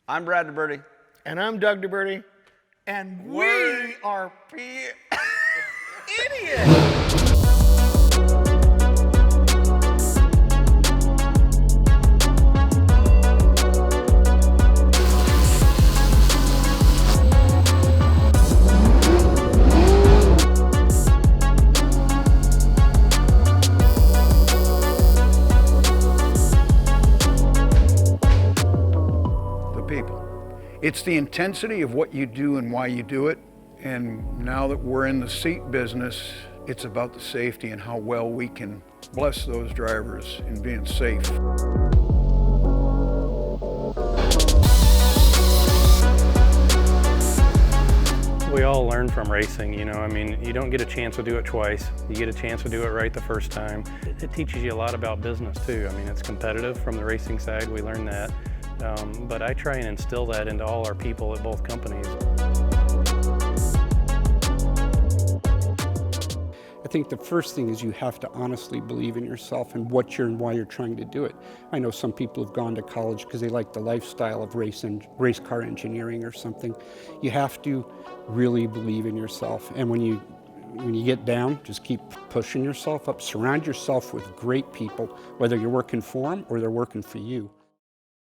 I'm Brad DeBerti. And I'm Doug DeBerti. And we are idiots. It's the intensity of what you do and why you do it. And now that we're in the seat business, it's about the safety and how well we can bless those drivers in being safe. We all learn from racing, you know. I mean, you don't get a chance to do it twice. You get a chance to do it right the first time. It teaches you a lot about business too. I mean, it's competitive from the racing side, we learn that. But I try and instill that into all our people at both companies. I think the first thing is you have to honestly believe in yourself and what you're and why you're trying to do it. I know some people have gone to college because they like the lifestyle of race car engineering or something. You have to really believe in yourself, and when you get down, just keep pushing yourself up. Surround yourself with great people, whether you're working for them or they're working for you.